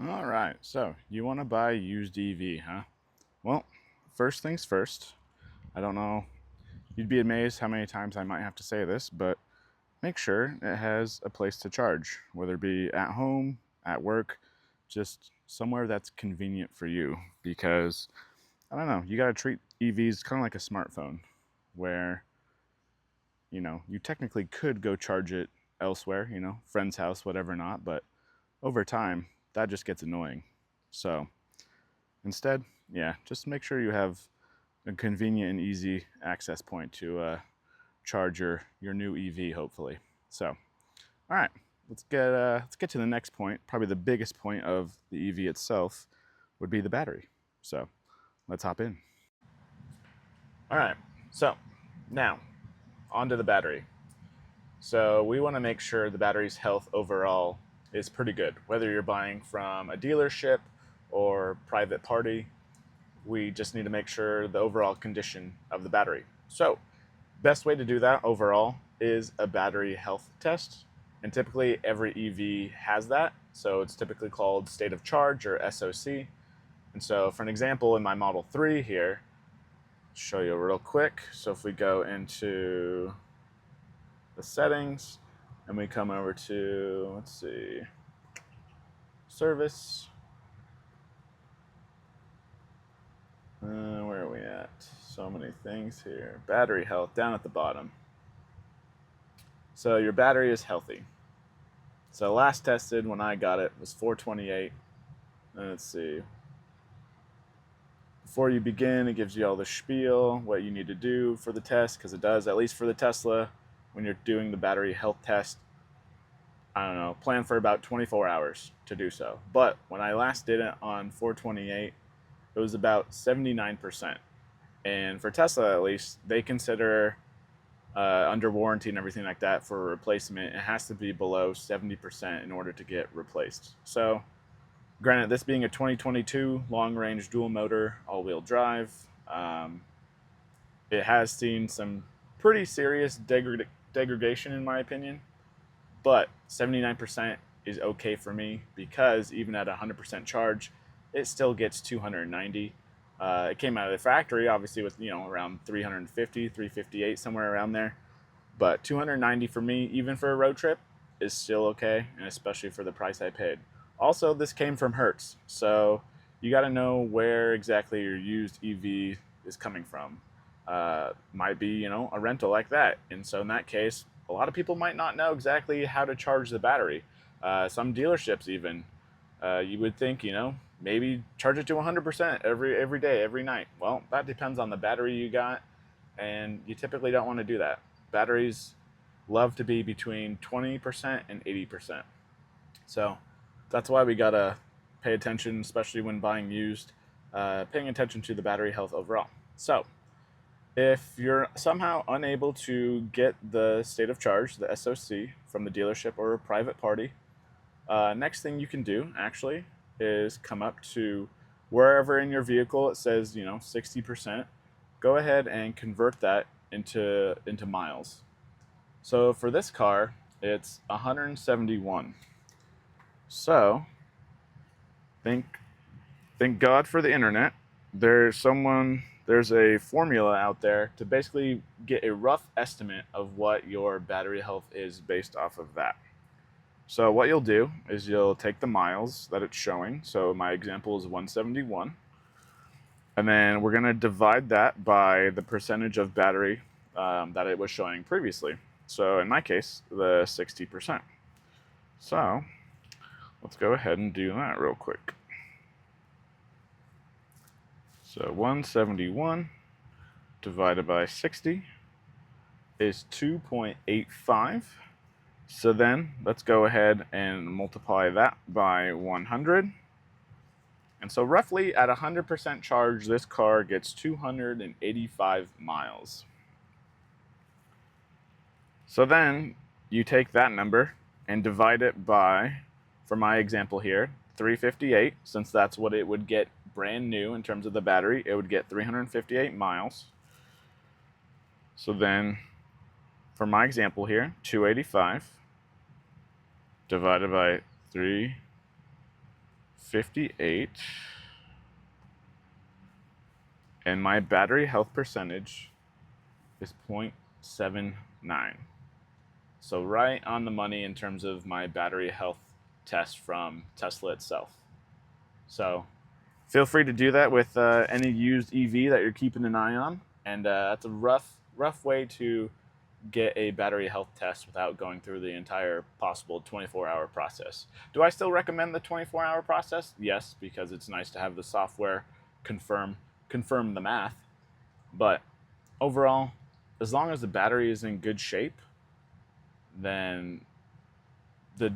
All right, so you want to buy used EV, huh? Well, first things first. I don't know, you'd be amazed how many times I might have to say this, but make sure it has a place to charge, whether it be at home, at work, just somewhere that's convenient for you. Because, I don't know, you got to treat EVs kind of like a smartphone, where, you technically could go charge it elsewhere, friend's house, whatever not, but over time, that just gets annoying. So, instead, yeah, just make sure you have a convenient and easy access point to charge your new EV, hopefully. So, all right, let's get to the next point. Probably the biggest point of the EV itself would be the battery. So, let's hop in. All right, so now onto the battery. So we want to make sure the battery's health overall is pretty good, whether you're buying from a dealership or private party. We just need to make sure the overall condition of the battery. So, best way to do that overall is a battery health test. And typically every EV has that. So it's typically called state of charge or SOC. And so for an example in my Model 3 here, show you real quick. So if we go into the settings and we come over to, let's see, service. Where are we at? So many things here. Battery health down at the bottom. So your battery is healthy. So last tested when I got it was 428. Let's see. Before you begin, it gives you all the spiel, what you need to do for the test, because it does, at least for the Tesla, when you're doing the battery health test, I don't know, plan for about 24 hours to do so. But when I last did it on 428, it was about 79%. And for Tesla, at least, they consider under warranty and everything like that for a replacement, it has to be below 70% in order to get replaced. So, granted, this being a 2022 long-range dual motor, all-wheel drive, it has seen some pretty serious degradation in my opinion. But 79% is okay for me because even at 100% charge, it still gets 290. It came out of the factory, obviously, with around 350, 358, somewhere around there. But 290 for me, even for a road trip, is still okay, and especially for the price I paid. Also, this came from Hertz, so you got to know where exactly your used EV is coming from. Might be, a rental like that. And so in that case, a lot of people might not know exactly how to charge the battery. Some dealerships even, you would think, maybe charge it to 100% every day, every night. Well, that depends on the battery you got, and you typically don't want to do that. Batteries love to be between 20% and 80%. So that's why we gotta pay attention, especially when buying used, paying attention to the battery health overall. So if you're somehow unable to get the state of charge, the SOC, from the dealership or a private party, next thing you can do actually is come up to wherever in your vehicle it says 60%. Go ahead and convert that into miles. So for this car, it's 171. So thank thank God for the internet. There's a formula out there to basically get a rough estimate of what your battery health is based off of that. So what you'll do is you'll take the miles that it's showing. So my example is 171. And then we're going to divide that by the percentage of battery that it was showing previously. So in my case, the 60%. So let's go ahead and do that real quick. So 171 divided by 60 is 2.85. So then let's go ahead and multiply that by 100. And so roughly at 100% charge, this car gets 285 miles. So then you take that number and divide it by, for my example here, 358, since that's what it would get brand new in terms of the battery, it would get 358 miles. So then, for my example here, 285 divided by 58, and my battery health percentage is 0.79. So right on the money in terms of my battery health test from Tesla itself. So feel free to do that with any used EV that you're keeping an eye on. And that's a rough way to get a battery health test without going through the entire possible 24-hour process. Do I still recommend the 24-hour process? Yes, because it's nice to have the software confirm the math. But overall, as long as the battery is in good shape, then the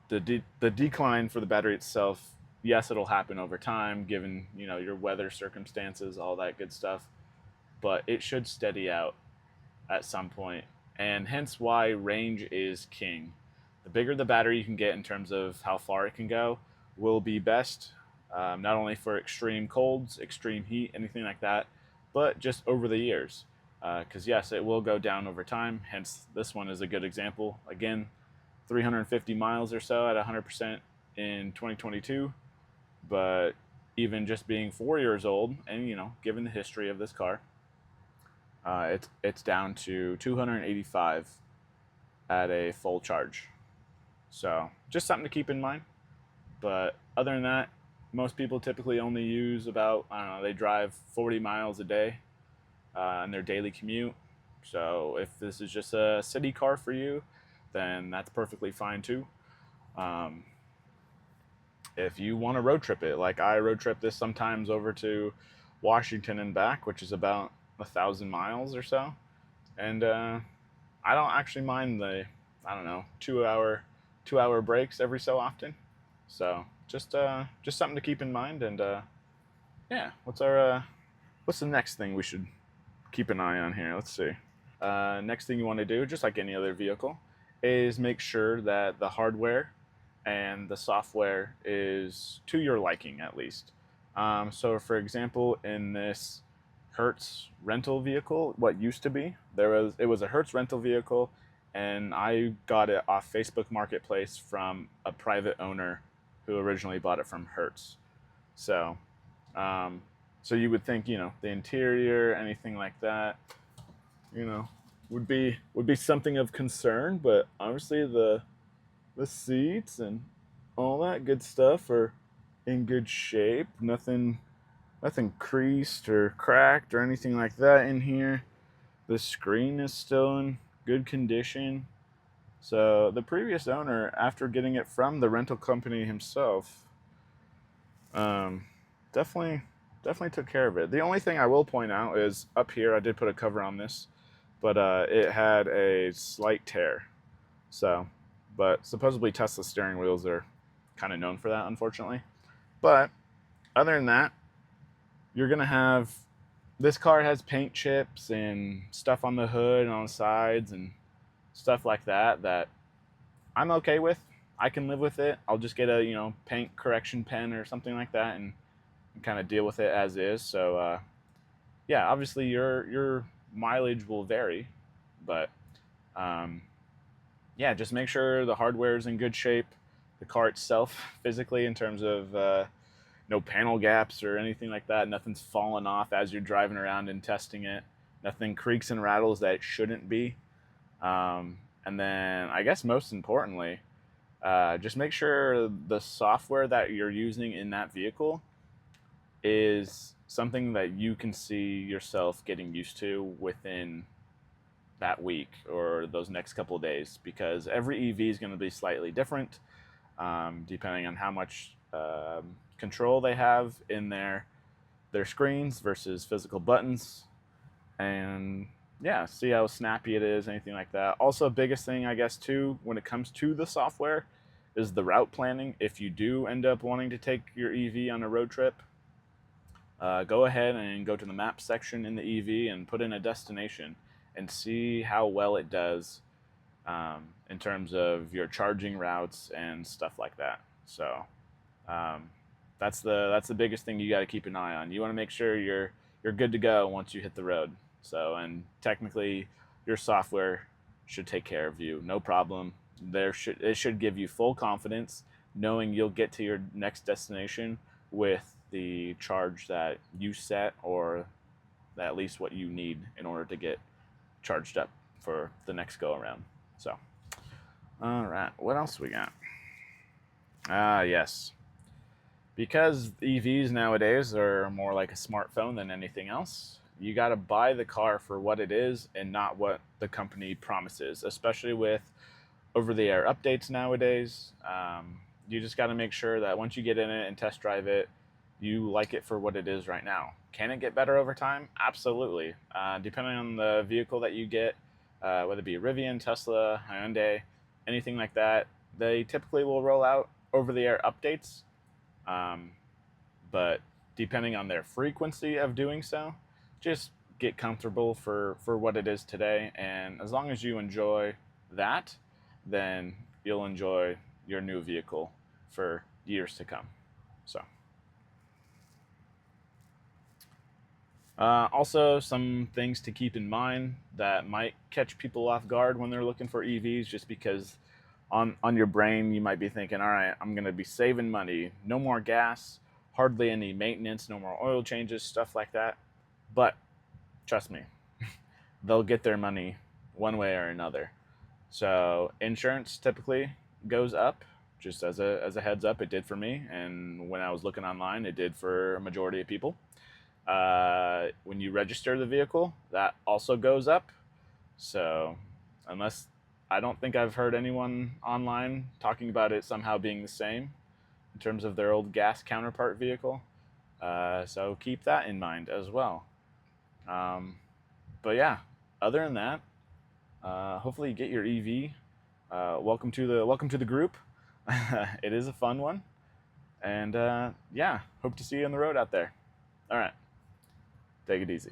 the decline for the battery itself, yes, it'll happen over time, given your weather circumstances, all that good stuff. But it should steady out at some point, and hence why range is king. The bigger the battery you can get in terms of how far it can go will be best, not only for extreme colds, extreme heat, anything like that, but just over the years. Because yes, it will go down over time. Hence, this one is a good example. Again, 350 miles or so at 100% in 2022. But even just being 4 years old, and given the history of this car, it's down to 285 at a full charge. So just something to keep in mind. But other than that, most people typically only use about, I don't know, they drive 40 miles a day in their daily commute. So if this is just a city car for you, then that's perfectly fine too. Um, if you want to road trip it, like I road trip this sometimes over to Washington and back, which is about 1,000 miles or so, and I don't actually mind the, I don't know, 2 hour breaks every so often. So just something to keep in mind. And yeah, what's the next thing we should keep an eye on here? Let's see. Next thing you want to do, just like any other vehicle, is make sure that the hardware and the software is to your liking at least. So for example, in this Hertz rental vehicle, what used to be, it was a Hertz rental vehicle, and I got it off Facebook Marketplace from a private owner who originally bought it from Hertz. So so you would think, the interior, anything like that, would be something of concern, but honestly the seats and all that good stuff are in good shape. Nothing creased or cracked or anything like that in here. The screen is still in good condition. So the previous owner, after getting it from the rental company himself, um, definitely took care of it. The only thing I will point out is up here, I did put a cover on this, but it had a slight tear. So, but supposedly Tesla steering wheels are kind of known for that, unfortunately. But other than that, you're gonna have, this car has paint chips and stuff on the hood and on the sides and stuff like that I'm okay with. I can live with it. I'll just get a paint correction pen or something like that and kind of deal with it as is. So yeah, obviously your mileage will vary, but yeah, just make sure the hardware is in good shape. The car itself, physically, in terms of no panel gaps or anything like that. Nothing's falling off as you're driving around and testing it. Nothing creaks and rattles that it shouldn't be. And then, I guess most importantly, just make sure the software that you're using in that vehicle is something that you can see yourself getting used to within that week or those next couple of days, because every EV is going to be slightly different, depending on how much control they have in their screens versus physical buttons, and yeah, see how snappy it is, anything like that. Also, biggest thing, I guess, too, when it comes to the software is the route planning. If you do end up wanting to take your EV on a road trip, go ahead and go to the map section in the EV and put in a destination and see how well it does in terms of your charging routes and stuff like that. So that's the biggest thing you got to keep an eye on. You want to make sure you're good to go once you hit the road. So, and technically, your software should take care of you, no problem. It should give you full confidence knowing you'll get to your next destination with the charge that you set, or at least what you need in order to get charged up for the next go around. So, all right, what else we got? Yes. Because EVs nowadays are more like a smartphone than anything else, you got to buy the car for what it is and not what the company promises, especially with over the air updates nowadays. You just got to make sure that once you get in it and test drive it, you like it for what it is right now. Can it get better over time? Absolutely. Depending on the vehicle that you get, whether it be a Rivian, Tesla, Hyundai, anything like that, they typically will roll out over the air updates. But depending on their frequency of doing so, just get comfortable for what it is today. And as long as you enjoy that, then you'll enjoy your new vehicle for years to come. So, also some things to keep in mind that might catch people off guard when they're looking for EVs, just because on your brain you might be thinking, all right, I'm going to be saving money, no more gas, hardly any maintenance, no more oil changes, stuff like that. But trust me, they'll get their money one way or another. So insurance typically goes up. Just as a heads up, it did for me, and when I was looking online, it did for a majority of people. When you register the vehicle, that also goes up. So unless, I don't think I've heard anyone online talking about it somehow being the same in terms of their old gas counterpart vehicle. So keep that in mind as well. But yeah, other than that, hopefully you get your EV. Welcome to the group. It is a fun one, and yeah, hope to see you on the road out there. All right, take it easy.